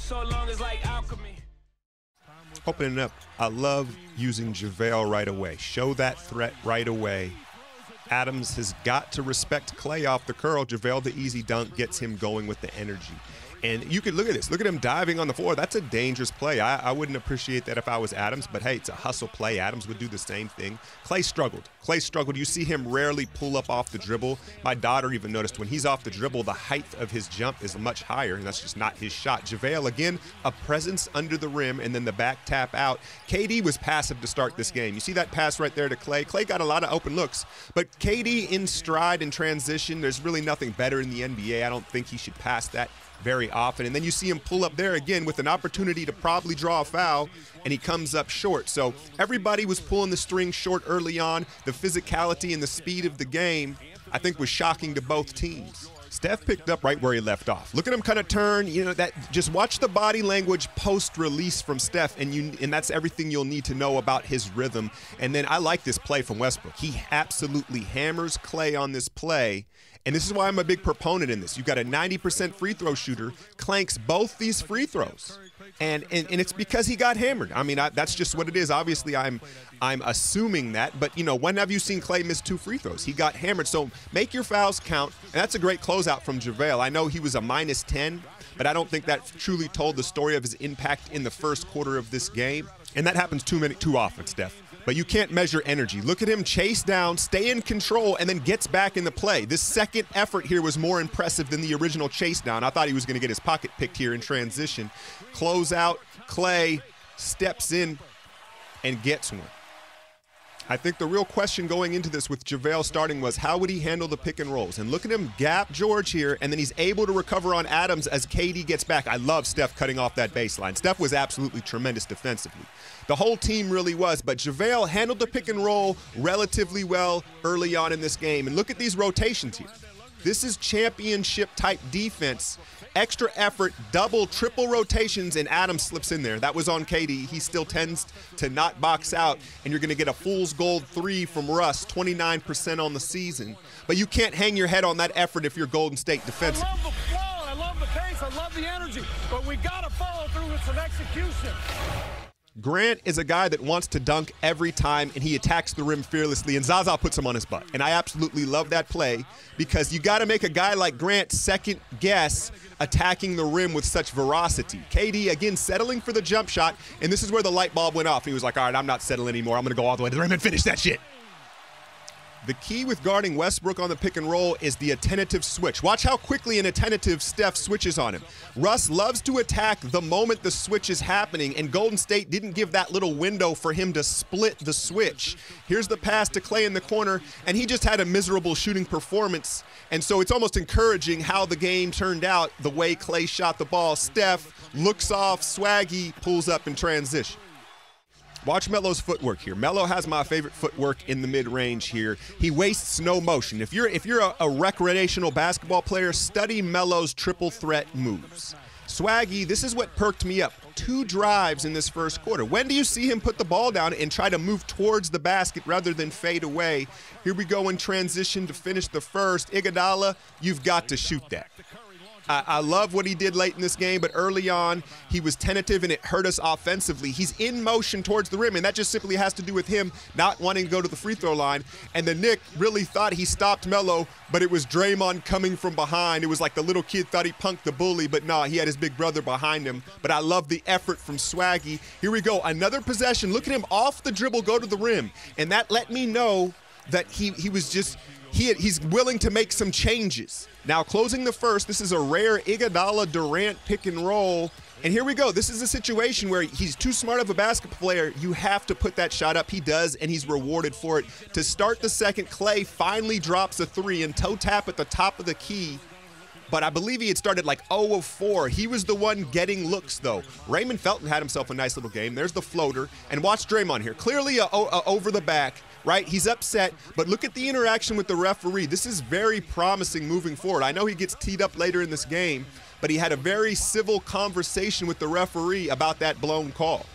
so long as like alchemy. Opening up, I love using JaVale right away. Show that threat right away. Adams has got to respect Clay off the curl. JaVale, the easy dunk, gets him going with the energy. And you could look at this. Look at him diving on the floor. That's a dangerous play. I wouldn't appreciate that if I was Adams, but hey, it's a hustle play. Adams would do the same thing. Clay struggled. You see him rarely pull up off the dribble. My daughter even noticed when he's off the dribble, the height of his jump is much higher, and that's just not his shot. JaVale, again, a presence under the rim, and then the back tap out. KD was passive to start this game. You see that pass right there to Clay? Clay got a lot of open looks, but KD in stride and transition, there's really nothing better in the NBA. I don't think he should pass that very often. And then you see him pull up there again with an opportunity to probably draw a foul, and he comes up short. So everybody was pulling the string short early on. The physicality and the speed of the game, I think, was shocking to both teams. Steph picked up right where he left off. Look at him kind of turn, just watch the body language post-release from Steph, and that's everything you'll need to know about his rhythm. And then I like this play from Westbrook. He absolutely hammers Clay on this play, and this is why I'm a big proponent in this. You've got a 90% free throw shooter, clanks both these free throws. And it's because he got hammered. I mean, that's just what it is. Obviously, I'm assuming that. But, when have you seen Clay miss 2 free throws? He got hammered. So make your fouls count. And that's a great closeout from JaVale. I know he was a -10, but I don't think that truly told the story of his impact in the first quarter of this game. And that happens too often, Steph. But you can't measure energy. Look at him chase down, stay in control, and then gets back in the play. This second effort here was more impressive than the original chase down. I thought he was going to get his pocket picked here in transition. Close out, Clay steps in and gets one. I think the real question going into this with JaVale starting was how would he handle the pick and rolls? And look at him gap George here, and then he's able to recover on Adams as KD gets back. I love Steph cutting off that baseline. Steph was absolutely tremendous defensively. The whole team really was, but JaVale handled the pick and roll relatively well early on in this game. And look at these rotations here. This is championship-type defense. Extra effort, double, triple rotations, and Adams slips in there. That was on KD. He still tends to not box out, and you're going to get a fool's gold 3 from Russ, 29% on the season. But you can't hang your head on that effort if you're Golden State defensively. I love the flow, I love the pace, I love the energy, but we got to follow through with some execution. Grant is a guy that wants to dunk every time, and he attacks the rim fearlessly, and Zaza puts him on his butt. And I absolutely love that play because you got to make a guy like Grant second guess attacking the rim with such veracity. KD, again, settling for the jump shot, and this is where the light bulb went off. He was like, all right, I'm not settling anymore. I'm going to go all the way to the rim and finish that shit. The key with guarding Westbrook on the pick and roll is the attentive switch. Watch how quickly an attentive Steph switches on him. Russ loves to attack the moment the switch is happening, and Golden State didn't give that little window for him to split the switch. Here's the pass to Clay in the corner, and he just had a miserable shooting performance. And so it's almost encouraging how the game turned out, the way Clay shot the ball. Steph looks off, swaggy, pulls up in transition. Watch Melo's footwork here. Melo has my favorite footwork in the mid-range here. He wastes no motion. If you're a recreational basketball player, study Melo's triple threat moves. Swaggy, this is what perked me up. 2 drives in this first quarter. When do you see him put the ball down and try to move towards the basket rather than fade away? Here we go in transition to finish the first. Iguodala, you've got to shoot that. I love what he did late in this game, but early on, he was tentative and it hurt us offensively. He's in motion towards the rim, and that just simply has to do with him not wanting to go to the free throw line. And then Nick really thought he stopped Melo, but it was Draymond coming from behind. It was like the little kid thought he punked the bully, but nah, he had his big brother behind him. But I love the effort from Swaggy. Here we go, another possession. Look at him off the dribble, go to the rim. And that let me know that he's willing to make some changes. Now, closing the first, this is a rare Iguodala-Durant pick and roll. And here we go. This is a situation where he's too smart of a basketball player. You have to put that shot up. He does, and he's rewarded for it. To start the second, Clay finally drops a 3 and toe tap at the top of the key. But I believe he had started like 0 of 4. He was the one getting looks, though. Raymond Felton had himself a nice little game. There's the floater. And watch Draymond here. Clearly a over the back. Right? He's upset, but look at the interaction with the referee. This is very promising moving forward. I know he gets teed up later in this game, but he had a very civil conversation with the referee about that blown call.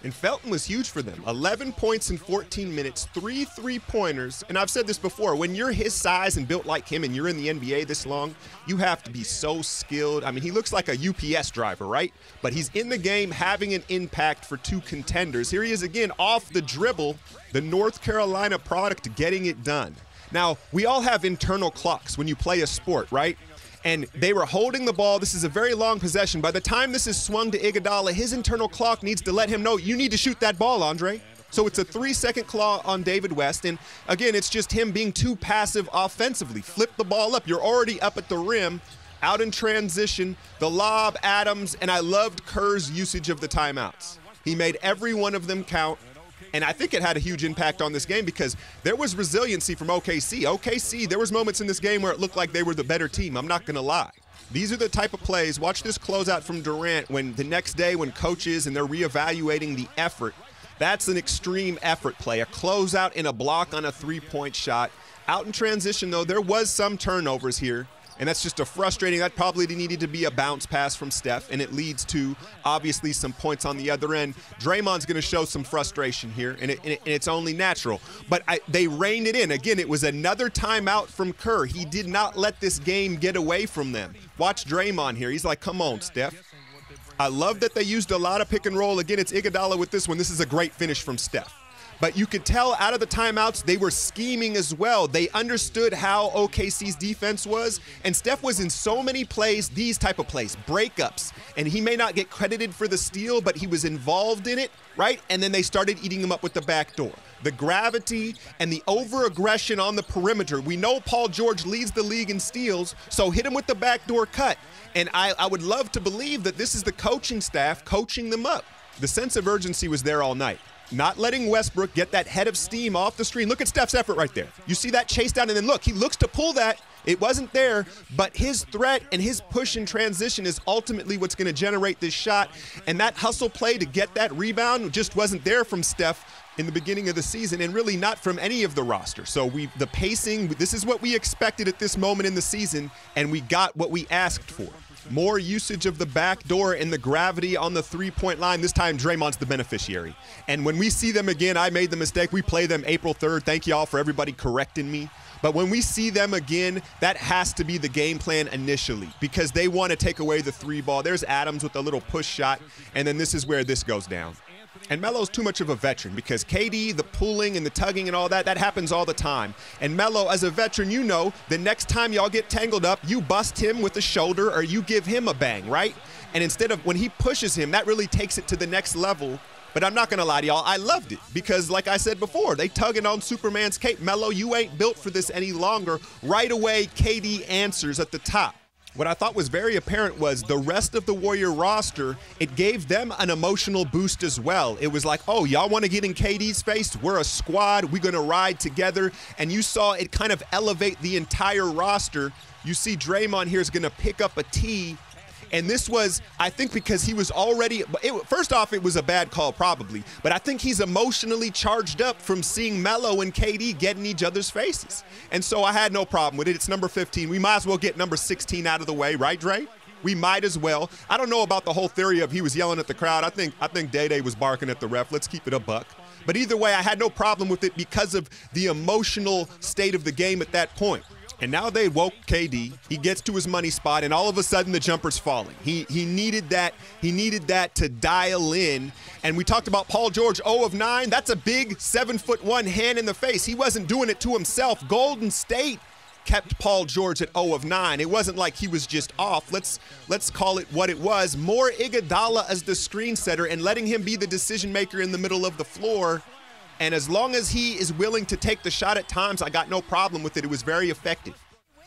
And Felton was huge for them. 11 points in 14 minutes, 3 3-pointers. And I've said this before, when you're his size and built like him and you're in the NBA this long, you have to be so skilled. I mean, he looks like a UPS driver, right? But he's in the game having an impact for 2 contenders. Here he is again off the dribble, the North Carolina product getting it done. Now, we all have internal clocks when you play a sport, right? And they were holding the ball. This is a very long possession. By the time this is swung to Iguodala, his internal clock needs to let him know, you need to shoot that ball, Andre. So it's a 3-second claw on David West. And again, it's just him being too passive offensively. Flip the ball up. You're already up at the rim, out in transition, the lob, Adams, and I loved Kerr's usage of the timeouts. He made every one of them count. And I think it had a huge impact on this game because there was resiliency from OKC. OKC, there was moments in this game where it looked like they were the better team. I'm not going to lie. These are the type of plays. Watch this closeout from Durant when the next day when coaches and they're reevaluating the effort. That's an extreme effort play, a closeout in a block on a 3-point shot. Out in transition, though, there was some turnovers here. And that's just that probably needed to be a bounce pass from Steph, and it leads to, obviously, some points on the other end. Draymond's going to show some frustration here, and it's only natural. But they reined it in. Again, it was another timeout from Kerr. He did not let this game get away from them. Watch Draymond here. He's like, come on, Steph. I love that they used a lot of pick and roll. Again, it's Iguodala with this one. This is a great finish from Steph. But you could tell out of the timeouts, they were scheming as well. They understood how OKC's defense was. And Steph was in so many plays, these type of plays, breakups. And he may not get credited for the steal, but he was involved in it, right? And then they started eating him up with the back door. The gravity and the over-aggression on the perimeter. We know Paul George leads the league in steals, so hit him with the backdoor cut. And I would love to believe that this is the coaching staff coaching them up. The sense of urgency was there all night. Not letting Westbrook get that head of steam off the screen. Look at Steph's effort right there. You see that chase down, and then look, he looks to pull that. It wasn't there, but his threat and his push in transition is ultimately what's going to generate this shot. And that hustle play to get that rebound just wasn't there from Steph in the beginning of the season, and really not from any of the roster. So the pacing, this is what we expected at this moment in the season, and we got what we asked for. More usage of the back door and the gravity on the 3-point line. This time, Draymond's the beneficiary. And when we see them again, I made the mistake. We play them April 3rd. Thank you all for everybody correcting me. But when we see them again, that has to be the game plan initially because they want to take away the 3 ball. There's Adams with a little push shot, and then this is where this goes down. And Melo's too much of a veteran because KD, the pulling and the tugging and all that happens all the time. And Melo, as a veteran, you know, the next time y'all get tangled up, you bust him with the shoulder or you give him a bang, right? And instead of when he pushes him, that really takes it to the next level. But I'm not going to lie to y'all, I loved it because, like I said before, they tugging on Superman's cape. Melo, you ain't built for this any longer. Right away, KD answers at the top. What I thought was very apparent was the rest of the Warrior roster, it gave them an emotional boost as well. It was like, oh, y'all want to get in KD's face? We're a squad. We're going to ride together. And you saw it kind of elevate the entire roster. You see Draymond here is going to pick up a tee. And this was, I think, because he was already first off, it was a bad call probably. But I think he's emotionally charged up from seeing Melo and KD get in each other's faces. And so I had no problem with it. It's number 15. We might as well get number 16 out of the way, right, Dre? We might as well. I don't know about the whole theory of he was yelling at the crowd. I think Day-Day was barking at the ref. Let's keep it a buck. But either way, I had no problem with it because of the emotional state of the game at that point. And now they woke KD. He gets to his money spot, and all of a sudden the jumper's falling. He needed that. He needed that to dial in. And we talked about Paul George, 0 of 9. That's a big 7'1" hand in the face. He wasn't doing it to himself. Golden State kept Paul George at 0 of 9. It wasn't like he was just off. Let's call it what it was. More Iguodala as the screen setter and letting him be the decision maker in the middle of the floor. And as long as he is willing to take the shot at times, I got no problem with it. It was very effective.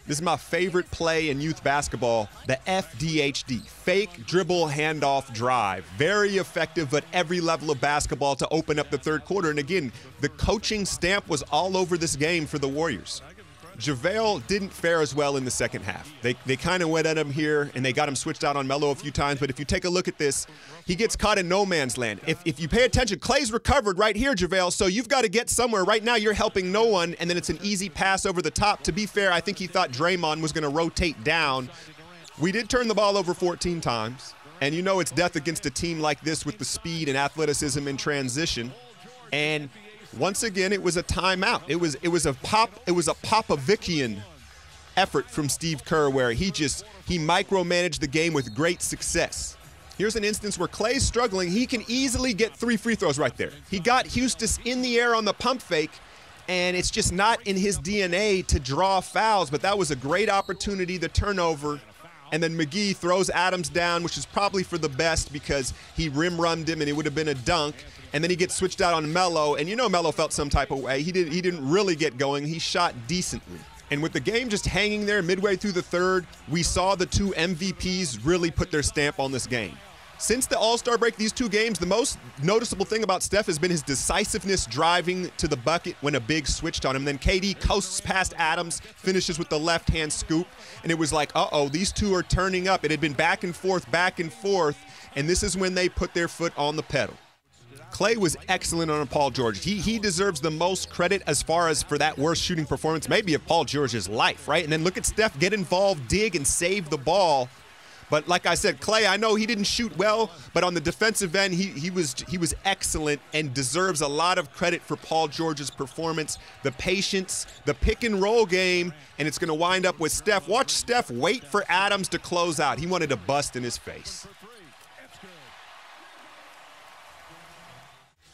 This is my favorite play in youth basketball, the FDHD, fake dribble handoff drive. Very effective at every level of basketball to open up the third quarter. And again, the coaching stamp was all over this game for the Warriors. JaVale didn't fare as well in the second half. They kind of went at him here, and they got him switched out on Melo a few times. But if you take a look at this, he gets caught in no man's land. If you pay attention, Clay's recovered right here, JaVale, so you've got to get somewhere. Right now you're helping no one, and then it's an easy pass over the top. To be fair, I think he thought Draymond was going to rotate down. We did turn the ball over 14 times. And you know it's death against a team like this with the speed and athleticism in transition. And once again, it was a timeout. It was a Popovician effort from Steve Kerr where he micromanaged the game with great success. Here's an instance where Klay's struggling. He can easily get 3 free throws right there. He got Houston in the air on the pump fake, and it's just not in his DNA to draw fouls, but that was a great opportunity, the turnover. And then McGee throws Adams down, which is probably for the best because he rim-rummed him and it would have been a dunk. And then he gets switched out on Melo, and you know Melo felt some type of way. He didn't really get going. He shot decently. And with the game just hanging there midway through the third, we saw the 2 MVPs really put their stamp on this game. Since the All-Star break, these 2 games, the most noticeable thing about Steph has been his decisiveness driving to the bucket when a big switched on him. Then KD coasts past Adams, finishes with the left-hand scoop, and it was like, uh-oh, these 2 are turning up. It had been back and forth, and this is when they put their foot on the pedal. Klay was excellent on Paul George. He deserves the most credit as far as for that worst shooting performance, maybe of Paul George's life, right? And then look at Steph get involved, dig, and save the ball. But like I said, Klay, I know he didn't shoot well, but on the defensive end, he was excellent and deserves a lot of credit for Paul George's performance, the patience, the pick and roll game, and it's going to wind up with Steph. Watch Steph wait for Adams to close out. He wanted to bust in his face.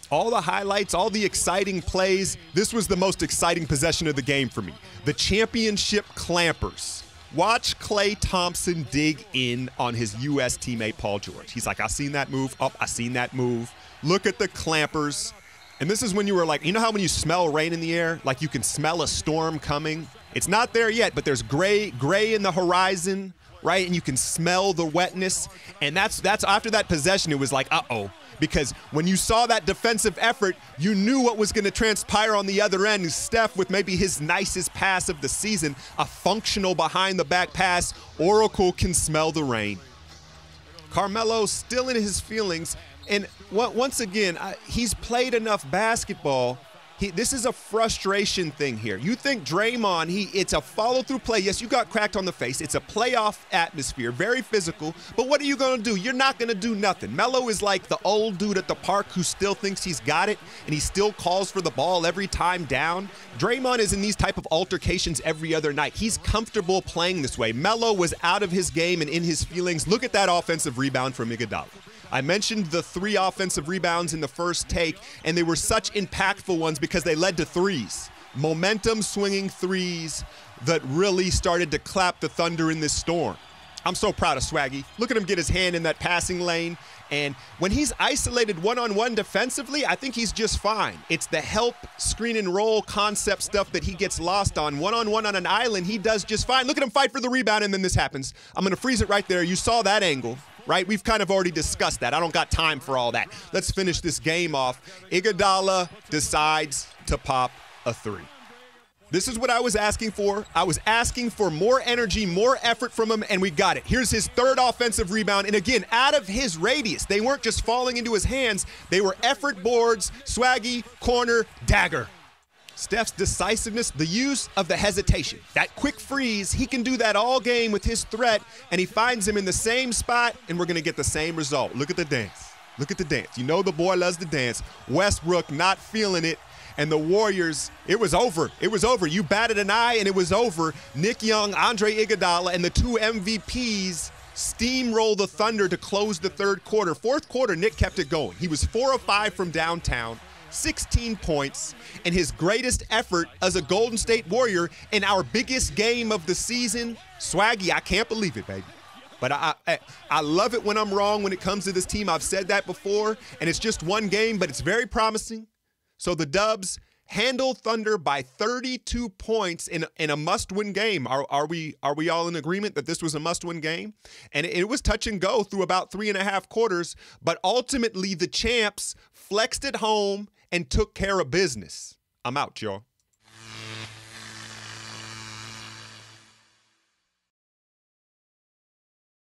All the highlights, all the exciting plays. This was the most exciting possession of the game for me. The championship clampers. Watch Klay Thompson dig in on his U.S. teammate Paul George. He's like, I seen that move. Oh, I seen that move. Look at the clampers. And this is when you were like, you know how when you smell rain in the air, like you can smell a storm coming? It's not there yet, but there's gray in the horizon, right? And you can smell the wetness. And that's after that possession, it was like, uh-oh. Because when you saw that defensive effort, you knew what was going to transpire on the other end. Steph, with maybe his nicest pass of the season, a functional behind-the-back pass, Oracle can smell the rain. Carmelo still in his feelings. And once again, he's played enough basketball. This is a frustration thing here. You think Draymond, it's a follow-through play. Yes, you got cracked on the face. It's a playoff atmosphere, very physical. But what are you going to do? You're not going to do nothing. Melo is like the old dude at the park who still thinks he's got it, and he still calls for the ball every time down. Draymond is in these type of altercations every other night. He's comfortable playing this way. Melo was out of his game and in his feelings. Look at that offensive rebound from Iguodala. I mentioned the 3 offensive rebounds in the first take, and they were such impactful ones because they led to threes. Momentum swinging threes that really started to clap the Thunder in this storm. I'm so proud of Swaggy. Look at him get his hand in that passing lane. And when he's isolated one-on-one defensively, I think he's just fine. It's the help, screen and roll concept stuff that he gets lost on. One-on-one on an island, he does just fine. Look at him fight for the rebound, and then this happens. I'm going to freeze it right there. You saw that angle. Right? We've kind of already discussed that. I don't got time for all that. Let's finish this game off. Iguodala decides to pop a 3. This is what I was asking for. I was asking for more energy, more effort from him, and we got it. Here's his 3rd offensive rebound, and again, out of his radius. They weren't just falling into his hands. They were effort boards, Swaggy, corner, dagger. Steph's decisiveness, the use of the hesitation. That quick freeze, he can do that all game with his threat, and he finds him in the same spot, and we're going to get the same result. Look at the dance. Look at the dance. You know the boy loves the dance. Westbrook not feeling it, and the Warriors, it was over. It was over. You batted an eye, and it was over. Nick Young, Andre Iguodala, and the 2 MVPs steamroll the Thunder to close the 3rd quarter. 4th quarter, Nick kept it going. He was 4 of 5 from downtown. 16 points, and his greatest effort as a Golden State Warrior in our biggest game of the season. Swaggy, I can't believe it, baby. But I love it when I'm wrong when it comes to this team. I've said that before, and it's just one game, but it's very promising. So the Dubs handle Thunder by 32 points in a must-win game. Are we all in agreement that this was a must-win game? And it was touch and go through about 3.5 quarters, but ultimately the champs flexed at home and took care of business. I'm out, y'all.